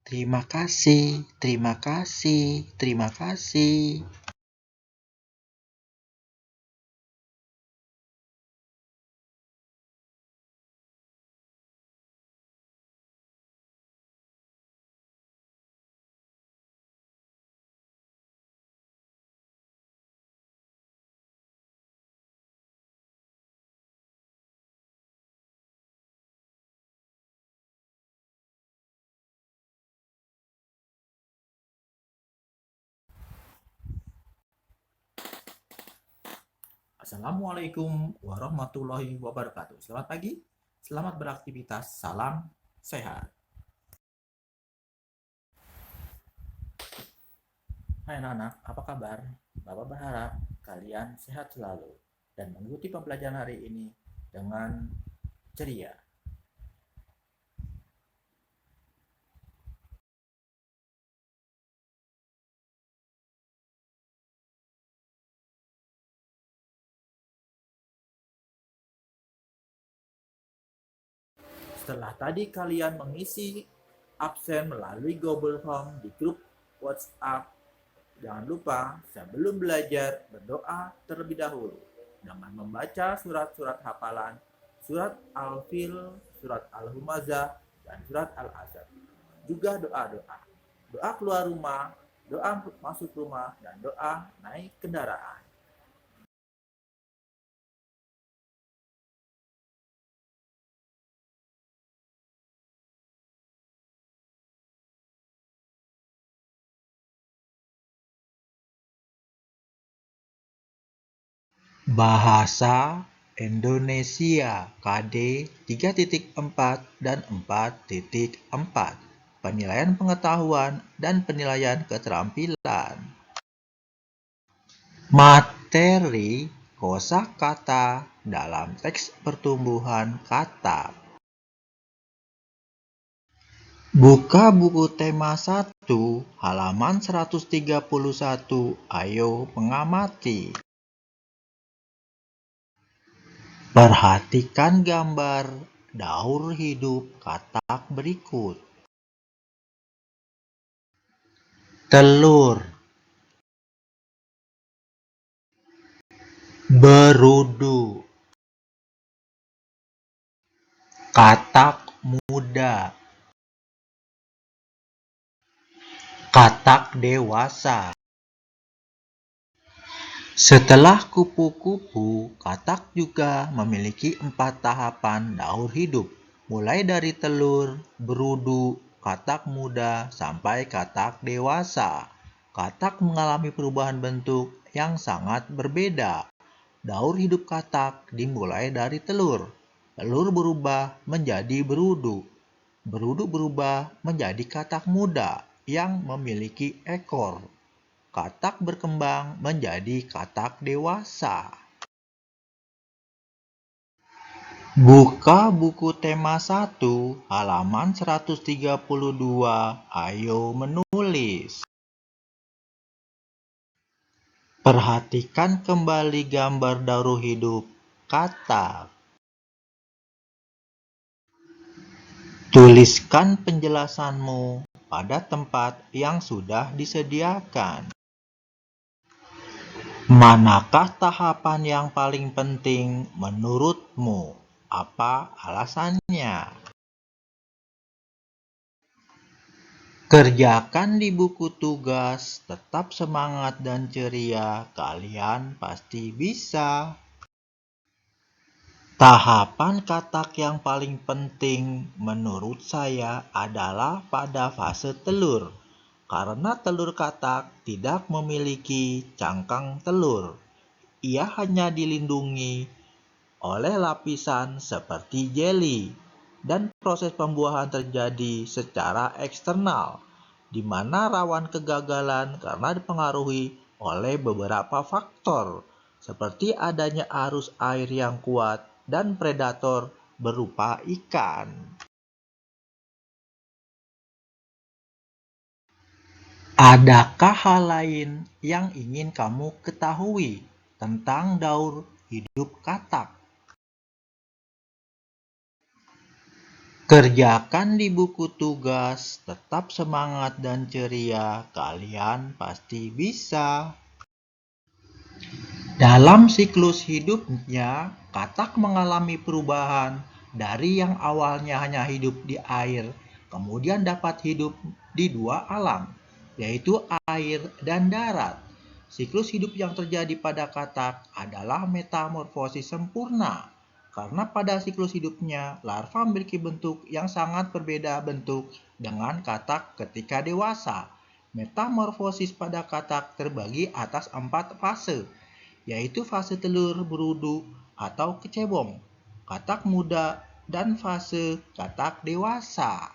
Terima kasih, terima kasih, terima kasih. Assalamualaikum warahmatullahi wabarakatuh. Selamat pagi, selamat beraktivitas, salam sehat. Hai anak-anak, apa kabar? Bapak berharap kalian sehat selalu dan mengikuti pembelajaran hari ini dengan ceria. Setelah tadi kalian mengisi absen melalui Google Form di grup WhatsApp, jangan lupa sebelum belajar berdoa terlebih dahulu dengan membaca surat-surat hafalan, surat Al-Fil, surat Al-Humazah, dan surat Al-Asr. Juga doa-doa. Doa keluar rumah, doa masuk rumah, dan doa naik kendaraan. Bahasa Indonesia KD 3.4 dan 4.4. Penilaian pengetahuan dan penilaian keterampilan. Materi kosakata dalam teks pertumbuhan kata. Buka buku tema 1 halaman 131. Ayo mengamati. Perhatikan gambar daur hidup katak berikut. Telur, berudu, katak muda, katak dewasa. Setelah kupu-kupu, katak juga memiliki 4 tahapan daur hidup, mulai dari telur, berudu, katak muda, sampai katak dewasa. Katak mengalami perubahan bentuk yang sangat berbeda. Daur hidup katak dimulai dari telur. Telur berubah menjadi berudu. Berudu berubah menjadi katak muda yang memiliki ekor. Katak berkembang menjadi katak dewasa. Buka buku tema 1 halaman 132. Ayo menulis. Perhatikan kembali gambar daur hidup katak. Tuliskan penjelasanmu pada tempat yang sudah disediakan. Manakah tahapan yang paling penting menurutmu? Apa alasannya? Kerjakan di buku tugas, tetap semangat dan ceria, kalian pasti bisa. Tahapan katak yang paling penting menurut saya adalah pada fase telur, karena telur katak tidak memiliki cangkang telur. Ia hanya dilindungi oleh lapisan seperti jeli, dan proses pembuahan terjadi secara eksternal, di mana rawan kegagalan karena dipengaruhi oleh beberapa faktor, seperti adanya arus air yang kuat dan predator berupa ikan. Adakah hal lain yang ingin kamu ketahui tentang daur hidup katak? Kerjakan di buku tugas, tetap semangat dan ceria, kalian pasti bisa. Dalam siklus hidupnya, katak mengalami perubahan dari yang awalnya hanya hidup di air, kemudian dapat hidup di dua alam, yaitu air dan darat. Siklus hidup yang terjadi pada katak adalah metamorfosis sempurna, karena pada siklus hidupnya, larva memiliki bentuk yang sangat berbeda bentuk dengan katak ketika dewasa. Metamorfosis pada katak terbagi atas 4 fase, yaitu fase telur berudu atau kecebong, katak muda, dan fase katak dewasa.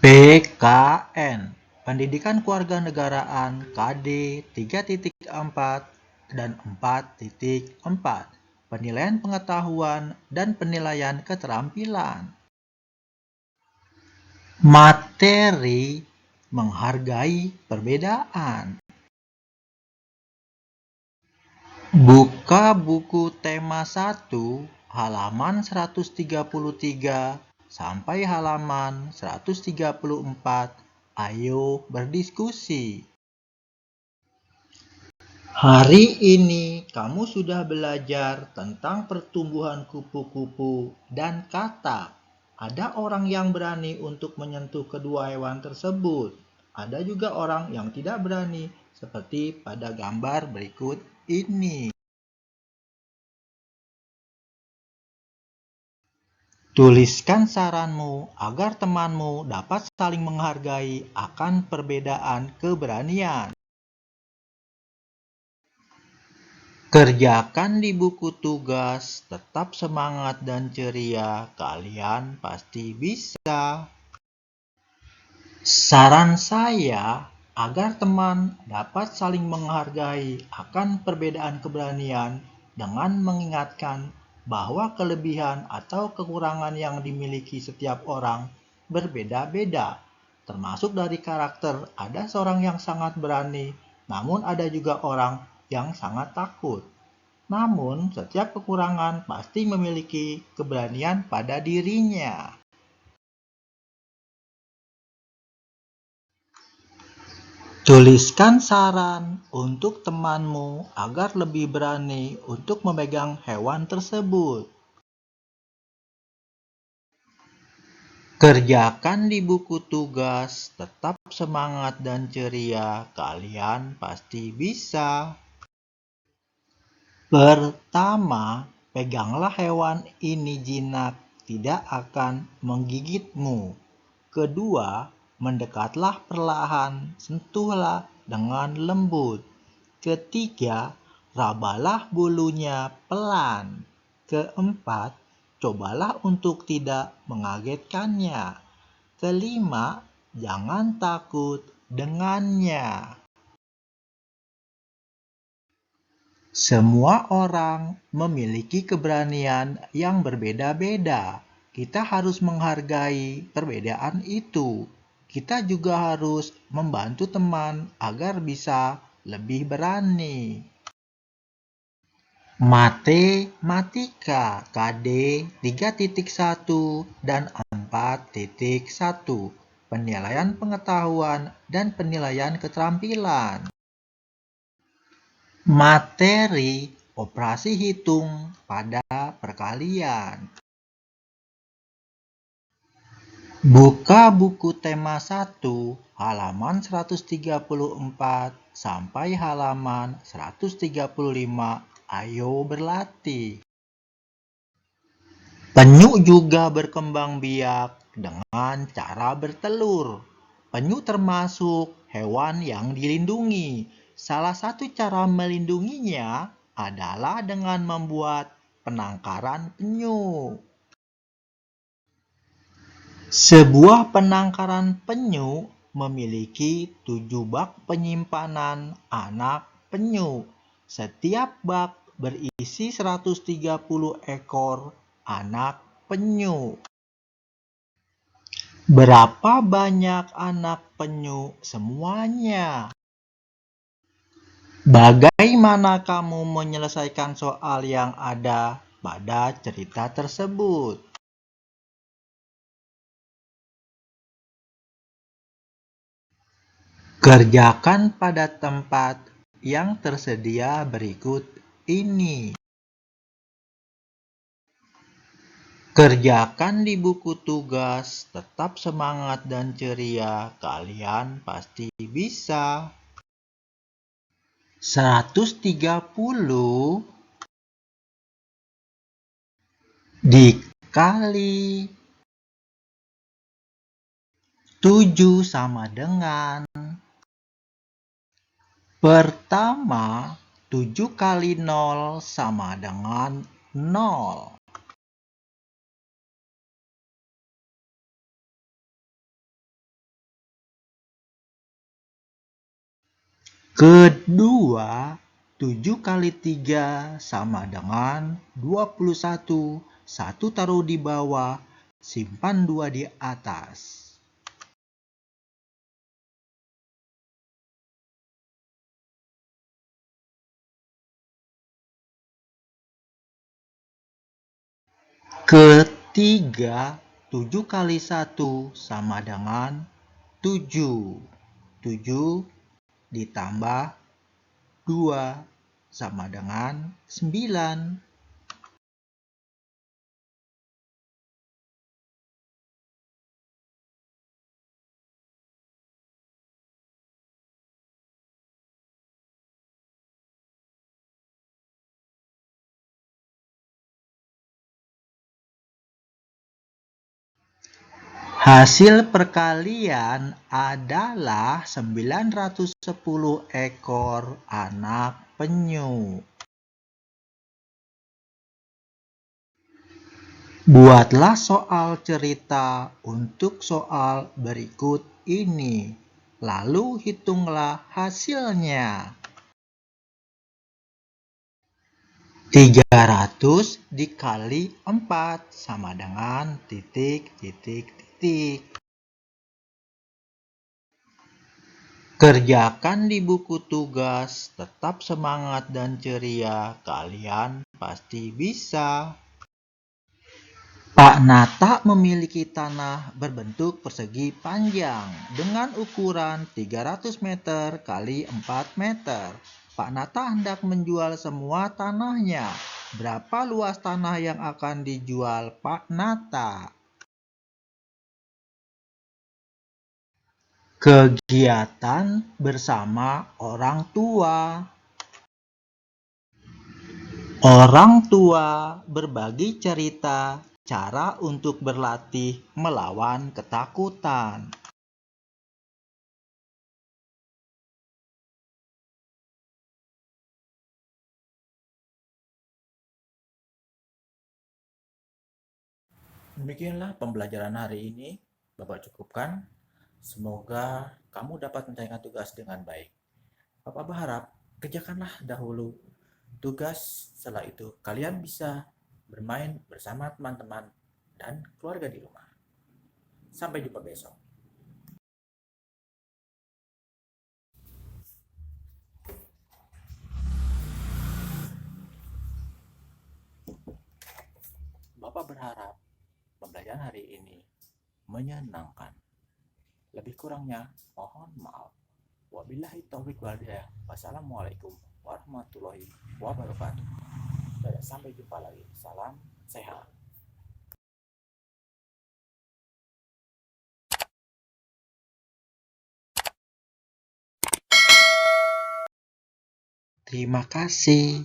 PKN Pendidikan Kewarganegaraan KD 3.4 dan 4.4 Penilaian pengetahuan dan penilaian keterampilan. Materi menghargai perbedaan. Buka buku tema 1 halaman 133 sampai halaman 134. Ayo berdiskusi. Hari ini kamu sudah belajar tentang pertumbuhan kupu-kupu dan katak. Ada orang yang berani untuk menyentuh kedua hewan tersebut. Ada juga orang yang tidak berani, seperti pada gambar berikut ini. Tuliskan saranmu agar temanmu dapat saling menghargai akan perbedaan keberanian. Kerjakan di buku tugas, tetap semangat dan ceria, kalian pasti bisa. Saran saya agar teman dapat saling menghargai akan perbedaan keberanian dengan mengingatkan bahwa kelebihan atau kekurangan yang dimiliki setiap orang berbeda-beda. Termasuk dari karakter, ada seorang yang sangat berani, namun ada juga orang yang sangat takut. Namun, setiap kekurangan pasti memiliki keberanian pada dirinya. Tuliskan saran untuk temanmu agar lebih berani untuk memegang hewan tersebut. Kerjakan di buku tugas, tetap semangat dan ceria, kalian pasti bisa. Pertama, peganglah hewan ini jinak, tidak akan menggigitmu. Kedua, mendekatlah perlahan, sentuhlah dengan lembut. Ketiga, rabalah bulunya pelan. Keempat, cobalah untuk tidak mengagetkannya. Kelima, jangan takut dengannya. Semua orang memiliki keberanian yang berbeda-beda. Kita harus menghargai perbedaan itu. Kita juga harus membantu teman agar bisa lebih berani. Matematika KD 3.1 dan 4.1 Penilaian pengetahuan dan penilaian keterampilan. Materi operasi hitung pada perkalian. Buka buku tema 1 halaman 134 sampai halaman 135. Ayo berlatih. Penyu juga berkembang biak dengan cara bertelur. Penyu termasuk hewan yang dilindungi. Salah satu cara melindunginya adalah dengan membuat penangkaran penyu. Sebuah penangkaran penyu memiliki 7 bak penyimpanan anak penyu. Setiap bak berisi 130 ekor anak penyu. Berapa banyak anak penyu semuanya? Bagaimana kamu menyelesaikan soal yang ada pada cerita tersebut. Kerjakan pada tempat yang tersedia berikut ini. Kerjakan di buku tugas, tetap semangat dan ceria, kalian pasti bisa. 130 dikali 7 sama dengan pertama 7 kali 0 sama dengan 0. Kedua 7 kali 3 sama dengan 21. 1 taruh di bawah, simpan 2 di atas. Ketiga, 7 kali 1 sama dengan 7. 7 ditambah 2 sama dengan 9. Hasil perkalian adalah 910 ekor anak penyu. Buatlah soal cerita untuk soal berikut ini. Lalu hitunglah hasilnya. 300 dikali 4 sama dengan titik. Kerjakan di buku tugas, tetap semangat dan ceria, kalian pasti bisa. Pak Nata memiliki tanah berbentuk persegi panjang dengan ukuran 300 meter kali 4 meter. Pak Nata hendak menjual semua tanahnya. Berapa luas tanah yang akan dijual Pak Nata? Kegiatan bersama orang tua. Orang tua berbagi cerita cara untuk berlatih melawan ketakutan. Demikianlah pembelajaran hari ini, Bapak cukupkan. Semoga kamu dapat menyelesaikan tugas dengan baik. Bapak berharap kerjakanlah dahulu tugas, setelah itu kalian bisa bermain bersama teman-teman dan keluarga di rumah. Sampai jumpa besok. Bapak berharap pembelajaran hari ini menyenangkan. Lebih kurangnya mohon maaf. Wabillahi taufiq wal hidayah. Wassalamualaikum warahmatullahi wabarakatuh. Sampai jumpa lagi. Salam sehat. Terima kasih.